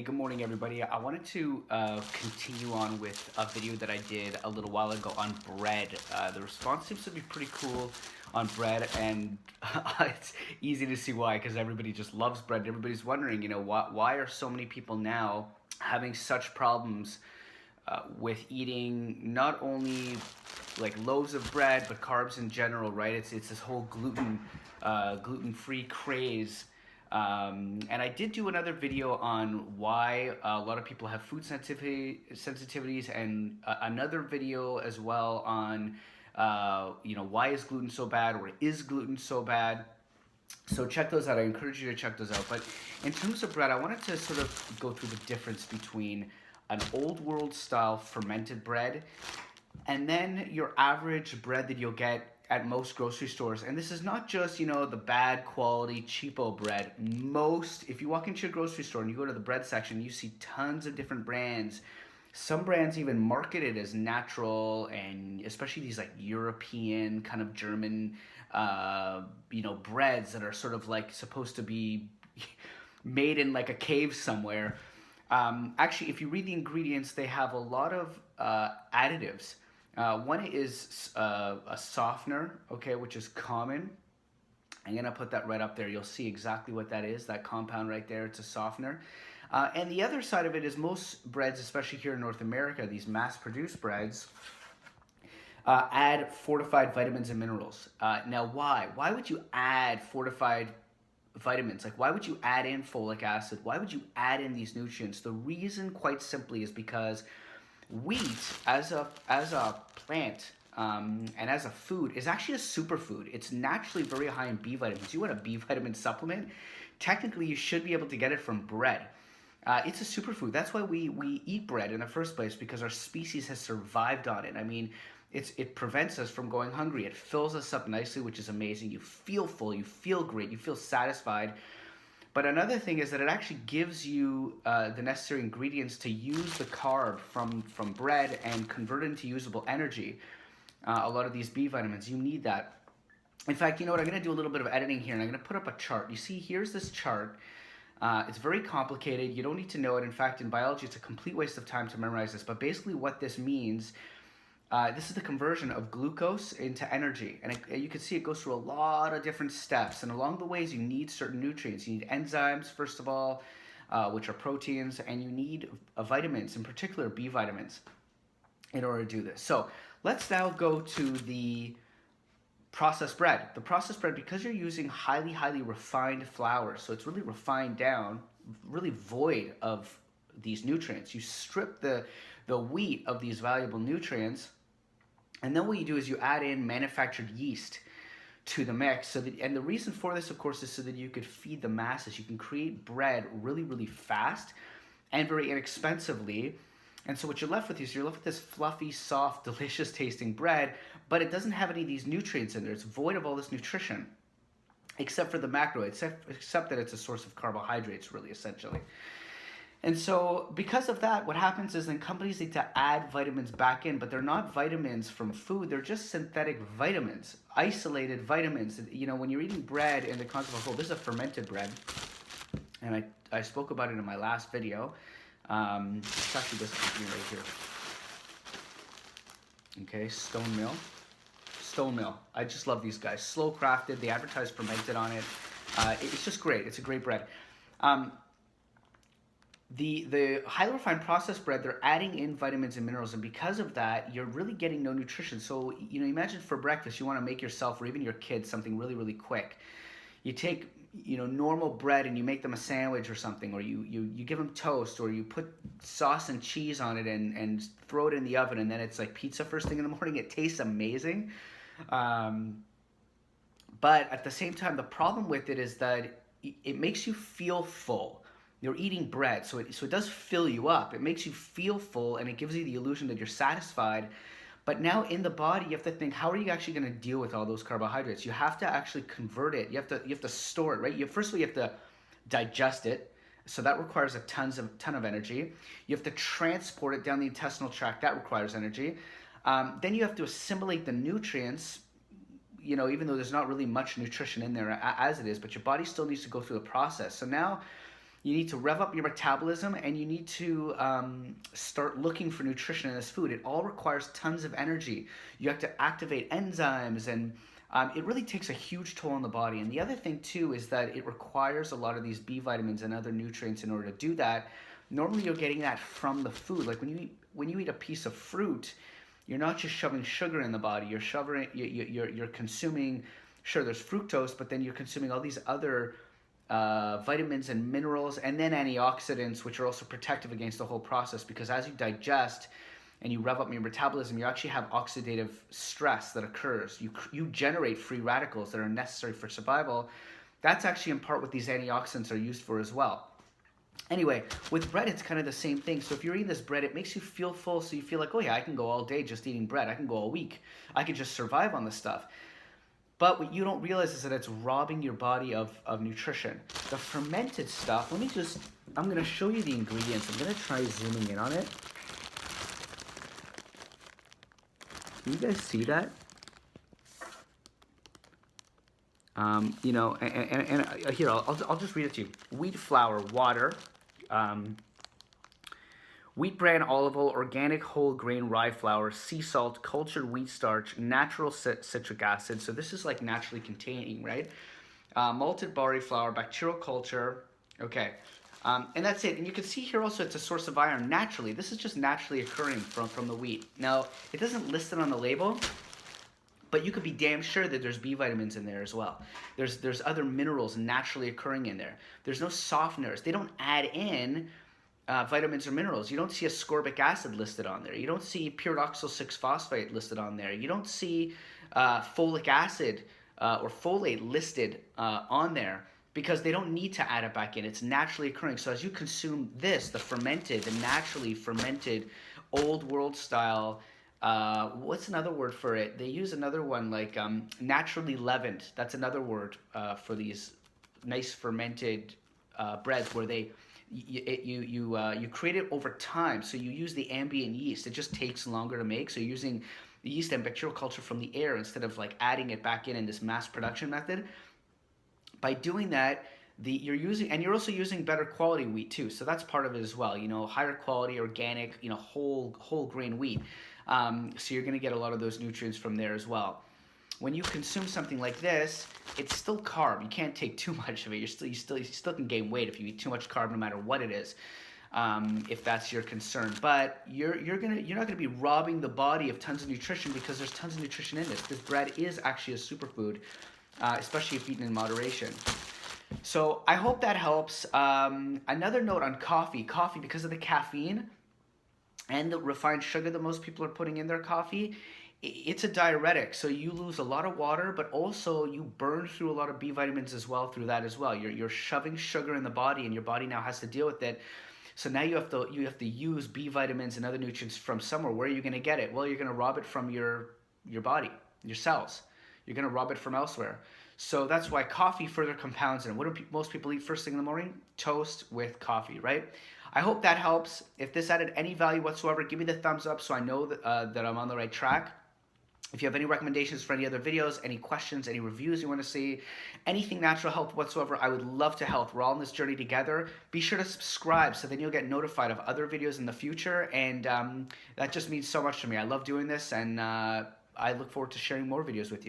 Good morning, everybody. I wanted to continue on with a video that I did a little while ago on bread. The response seems to be pretty cool on bread, and it's easy to see why, because everybody just loves bread. Everybody's wondering, why are so many people now having such problems with eating not only like loaves of bread, but carbs in general, right? It's this whole gluten-free craze. And I did do another video on why a lot of people have food sensitivities, and another video as well on why is gluten so bad, or is gluten so bad. So check those out. I encourage you to check those out. But in terms of bread, I wanted to sort of go through the difference between an old world style fermented bread and then your average bread that you'll get at most grocery stores. And this is not just, the bad quality cheapo bread. If you walk into your grocery store and you go to the bread section, you see tons of different brands. Some brands even market it as natural, and especially these like European kind of German, breads that are sort of like supposed to be made in like a cave somewhere. Actually, if you read the ingredients, they have a lot of additives. One is a softener, okay, which is common. I'm going to put that right up there. You'll see exactly what that is, that compound right there. It's a softener. And the other side of it is most breads, especially here in North America, these mass-produced breads, add fortified vitamins and minerals. Now, why? Why would you add fortified vitamins? Like, why would you add in folic acid? Why would you add in these nutrients? The reason, quite simply, is because wheat, as a plant and as a food, is actually a superfood. It's naturally very high in B vitamins. You want a B vitamin supplement? Technically, you should be able to get it from bread. It's a superfood. That's why we eat bread in the first place, because our species has survived on it. I mean, it prevents us from going hungry. It fills us up nicely, which is amazing. You feel full, you feel great, you feel satisfied. But another thing is that it actually gives you the necessary ingredients to use the carb from bread and convert it into usable energy. A lot of these B vitamins, you need that. In fact, you know what? I'm going to do a little bit of editing here, and I'm going to put up a chart. You see, here's this chart. It's very complicated. You don't need to know it. In fact, in biology, it's a complete waste of time to memorize this. But basically what this means, this is the conversion of glucose into energy. And you can see it goes through a lot of different steps. And along the ways, you need certain nutrients. You need enzymes, first of all, which are proteins. And you need vitamins, in particular B vitamins, in order to do this. So let's now go to the processed bread. The processed bread, because you're using highly, highly refined flour, so it's really refined down, really void of these nutrients. You strip the wheat of these valuable nutrients, and then what you do is you add in manufactured yeast to the mix. And the reason for this, of course, is so that you could feed the masses. You can create bread really, really fast and very inexpensively. And so what you're left with is you're left with this fluffy, soft, delicious tasting bread, but it doesn't have any of these nutrients in there. It's void of all this nutrition, except for the macro, except that it's a source of carbohydrates, really, essentially. And so because of that, what happens is then companies need to add vitamins back in, but they're not vitamins from food. They're just synthetic vitamins, isolated vitamins. When you're eating bread in the concept of whole, this is a fermented bread, and I spoke about it in my last video. It's actually this company right here. Okay, Stone Mill. I just love these guys. Slow crafted. They advertise fermented on it. It's just great. It's a great bread. The highly refined processed bread, they're adding in vitamins and minerals, and because of that, you're really getting no nutrition. So, imagine for breakfast, you want to make yourself or even your kids something really, really quick. You take, normal bread and you make them a sandwich or something, or you give them toast, or you put sauce and cheese on it and throw it in the oven, and then it's like pizza first thing in the morning. It tastes amazing. But at the same time, the problem with it is that it makes you feel full. You're eating bread, so it does fill you up. It makes you feel full, and it gives you the illusion that you're satisfied. But now in the body, you have to think, how are you actually going to deal with all those carbohydrates? You have to actually convert it. You have to store it, right? First of all, you have to digest it. So that requires a ton of energy. You have to transport it down the intestinal tract. That requires energy. Then you have to assimilate the nutrients, even though there's not really much nutrition in there as it is, but your body still needs to go through the process. So now You need to rev up your metabolism, and you need to start looking for nutrition in this food. It all requires tons of energy. You have to activate enzymes, and it really takes a huge toll on the body. And the other thing too is that it requires a lot of these B vitamins and other nutrients in order to do that. Normally, you're getting that from the food. Like when you eat a piece of fruit, you're not just shoving sugar in the body. You're consuming. Sure, there's fructose, but then you're consuming all these other vitamins and minerals, and then antioxidants, which are also protective against the whole process, because as you digest and you rev up your metabolism, you actually have oxidative stress that occurs. You generate free radicals that are necessary for survival. That's actually in part what these antioxidants are used for as well. Anyway, with bread, it's kind of the same thing. So if you're eating this bread, it makes you feel full, so you feel like, oh yeah, I can go all day just eating bread. I can go all week. I can just survive on this stuff. But what you don't realize is that it's robbing your body of nutrition. The fermented stuff, I'm going to show you the ingredients. I'm going to try zooming in on it. Can you guys see that? Here, I'll just read it to you. Wheat flour, water, wheat bran olive oil, organic whole grain rye flour, sea salt, cultured wheat starch, natural citric acid. So this is like naturally containing, right? Malted barley flour, bacterial culture. Okay. And that's it. And you can see here also it's a source of iron naturally. This is just naturally occurring from the wheat. Now, it doesn't list it on the label, but you could be damn sure that there's B vitamins in there as well. There's other minerals naturally occurring in there. There's no softeners. They don't add in vitamins or minerals. You don't see ascorbic acid listed on there. You don't see pyridoxal 6-phosphate listed on there. You don't see folic acid or folate listed on there, because they don't need to add it back in. It's naturally occurring. So as you consume this, the naturally fermented, old world style, what's another word for it? They use another one like naturally leavened. That's another word for these nice fermented breads where you create it over time. So you use the ambient yeast. It just takes longer to make. So you're using the yeast and bacterial culture from the air instead of like adding it back in this mass production method. By doing that, you're also using better quality wheat too. So that's part of it as well. Higher quality, organic, whole grain wheat. So you're going to get a lot of those nutrients from there as well. When you consume something like this, it's still carb. You can't take too much of it. You still can gain weight if you eat too much carb, no matter what it is, if that's your concern. But you're not gonna be robbing the body of tons of nutrition, because there's tons of nutrition in this. This bread is actually a superfood, especially if eaten in moderation. So I hope that helps. Another note on coffee, because of the caffeine and the refined sugar that most people are putting in their coffee, it's a diuretic. So you lose a lot of water, but also you burn through a lot of B vitamins as well through that as well. You're shoving sugar in the body, and your body now has to deal with it. So now you have to use B vitamins and other nutrients from somewhere. Where are you going to get it? Well, you're going to rob it from your body, your cells. You're going to rob it from elsewhere. So that's why coffee further compounds it. What do most people eat first thing in the morning? Toast with coffee, right? I hope that helps. If this added any value whatsoever, give me the thumbs up so I know that I'm on the right track. If you have any recommendations for any other videos, any questions, any reviews you want to see, anything natural health whatsoever, I would love to help. We're all on this journey together. Be sure to subscribe so then you'll get notified of other videos in the future. And that just means so much to me. I love doing this, and I look forward to sharing more videos with you.